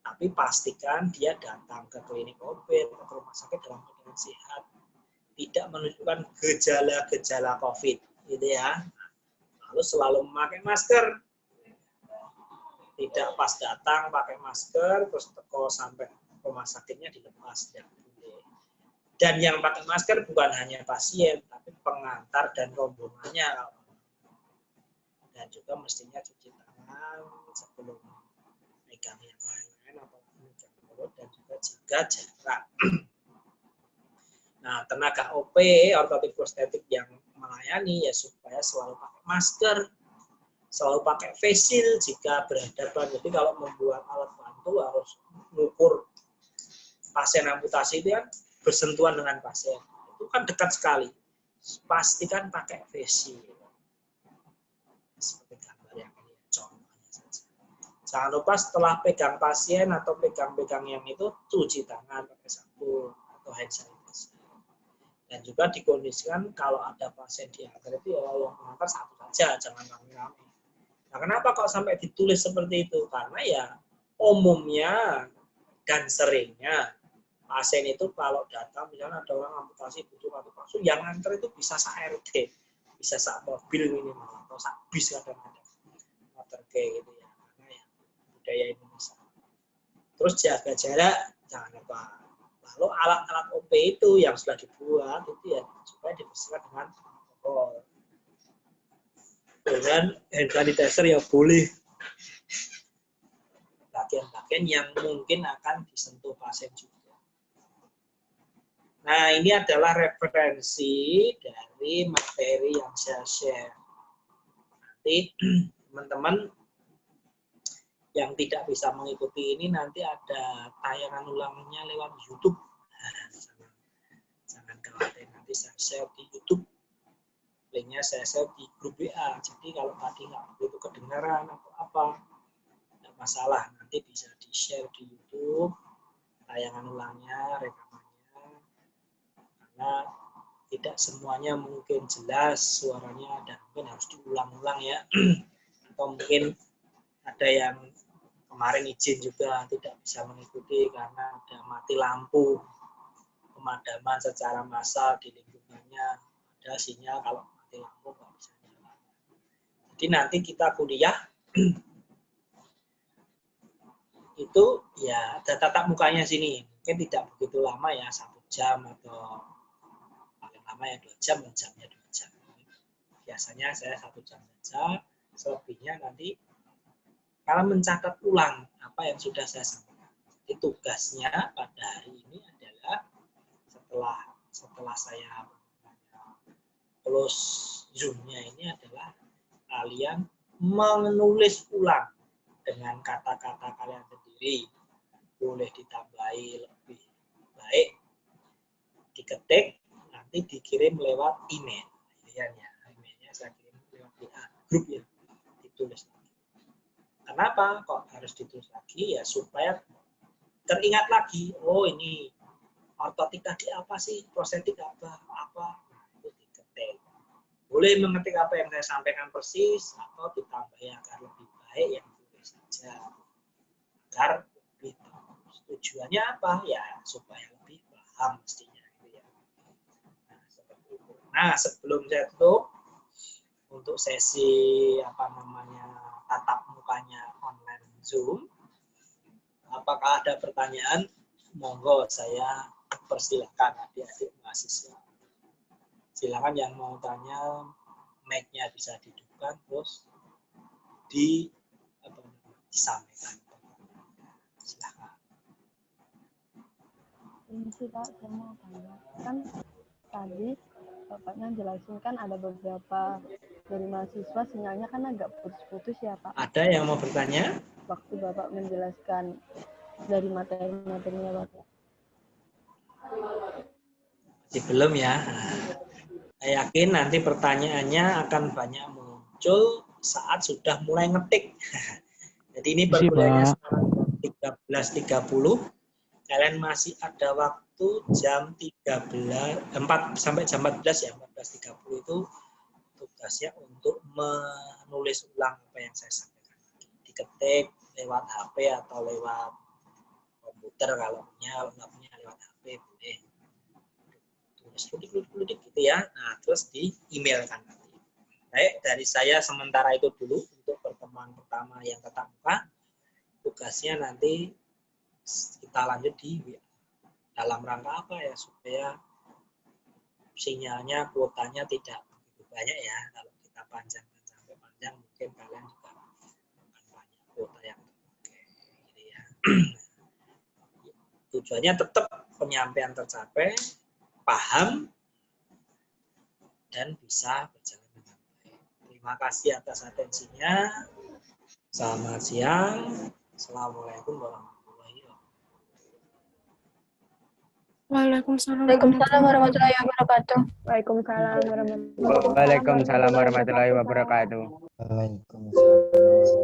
tapi pastikan dia datang ke klinik OP atau ke rumah sakit dalam keadaan sehat, tidak menunjukkan gejala-gejala COVID, gitu ya. Lalu selalu memakai masker, tidak pas datang pakai masker, terus teko sampai rumah sakitnya dilepas, tidak boleh. Dan yang pakai masker bukan hanya pasien, tapi pengantar dan rombongannya. Dan juga mestinya cuci tangan sebelum megang yang lain-lain atau megang mulut, dan juga jaga jarak. Nah, tenaga OP, ortotik prostetik yang melayani ya supaya selalu pakai masker, selalu pakai face shield jika berhadapan. Jadi kalau membuat alat bantu harus mengukur pasien amputasi itu kan bersentuhan dengan pasien. Itu kan dekat sekali. Pastikan pakai face shield. Seperti gambar yang ini, contohnya saja. Jangan lupa setelah pegang pasien atau pegang-pegang yang itu, cuci tangan pakai sabun atau hand sanitizer. Dan juga dikondisikan kalau ada pasien diantar itu ya yang mengantar satu saja, jangan rame-rame. Nah, kenapa kok sampai ditulis seperti itu? Karena ya umumnya dan seringnya pasien itu kalau datang, misalnya ada orang amputasi butuh kartu palsu, yang antar itu bisa sak-RT, bisa sak-mobil minimal, atau sak-bis kadang-kadang, motorge gitu ya, karena ya budaya Indonesia. Terus jaga jarak, jangan lupa. Lalu alat-alat OP itu yang sudah dibuat, itu ya supaya dibersihkan dengan alkohol. Dan hand sanitizer ya boleh. Bagian-bagian yang mungkin akan disentuh pasien juga. Nah, ini adalah referensi dari materi yang saya share. Nanti teman-teman yang tidak bisa mengikuti ini nanti ada tayangan ulangnya lewat YouTube. Nah, jangan khawatir, nanti saya share di YouTube. Linknya saya share di grup WA. Jadi kalau tadi nggak begitu kedengaran atau apa, nggak masalah. Nanti bisa di-share di YouTube, tayangan ulangnya, rekamannya. Karena tidak semuanya mungkin jelas suaranya dan mungkin harus diulang-ulang ya. Atau mungkin ada yang kemarin izin juga tidak bisa mengikuti karena ada mati lampu, pemadaman secara massal di lingkungannya, ada sinyal kalau mati lampu nggak bisa nyala. Jadi nanti kita kuliah itu ya ada tatap mukanya sini. Mungkin tidak begitu lama ya, 1 jam atau paling lama ya 2 jam, jamnya 2 jam. Biasanya saya 1 jam saja, selebihnya nanti kalau mencatat ulang apa yang sudah saya sampaikan. Jadi tugasnya pada hari ini adalah setelah saya close Zoom-nya ini adalah kalian menulis ulang dengan kata-kata kalian sendiri. Boleh ditambahi lebih baik, diketik, nanti dikirim lewat email. Emailnya saya kirim lewat WA grup ya, ditulis lagi. Kenapa kok harus ditulis lagi? Ya supaya teringat lagi, oh ini ortotik tadi apa sih, prosetik apa, nah, itu diketik. Boleh mengetik apa yang saya sampaikan persis, atau ditambahi agar lebih baik yang tulis saja. Agar lebih tujuannya apa? Ya supaya lebih paham mestinya. Gitu ya. Nah, seperti itu. Nah, sebelum saya tutup, untuk sesi tatap mukanya online Zoom, apakah ada pertanyaan? Monggo saya persilakan adik-adik mahasiswa. Silakan yang mau tanya, mic-nya bisa dihidupkan terus disampaikan. Silakan. Ini sih Pak, saya mau tanya. Kan tadi Bapaknya jelasin kan ada beberapa dari mahasiswa sinyalnya kan agak putus-putus ya Pak. Ada yang mau bertanya? Waktu Bapak menjelaskan dari materi-materinya Bapak. Masih belum ya. Saya yakin nanti pertanyaannya akan banyak muncul saat sudah mulai ngetik. Jadi ini perkuliahannya sekarang 13.30. Kalian masih ada waktu jam 4 sampai jam 14 ya. 14.30 itu tugasnya untuk menulis ulang apa yang saya sampaikan. Diketik lewat HP atau lewat komputer kalau nggak punya lewat HP boleh. Tulis ludik gitu ya. Nah, terus di emailkan nanti. Baik, dari saya sementara itu dulu untuk pertemuan pertama yang tatap muka. Tugasnya nanti kita lanjut di WA. Dalam rangka apa ya, supaya sinyalnya, kuotanya tidak begitu banyak ya. Kalau kita panjangkan sampai panjang, mungkin kalian juga akan banyak kuota yang terpakai. Gitu ya. Tujuannya tetap penyampaian tercapai, paham, dan bisa berjalan dengan baik. Terima kasih atas atensinya. Selamat siang. Assalamualaikum warahmatullahi wabarakatuh. Waalaikumsalam warahmatullahi wabarakatuh. Waalaikumsalam warahmatullahi wabarakatuh. Waalaikumsalam warahmatullahi wabarakatuh. Waalaikumsalam.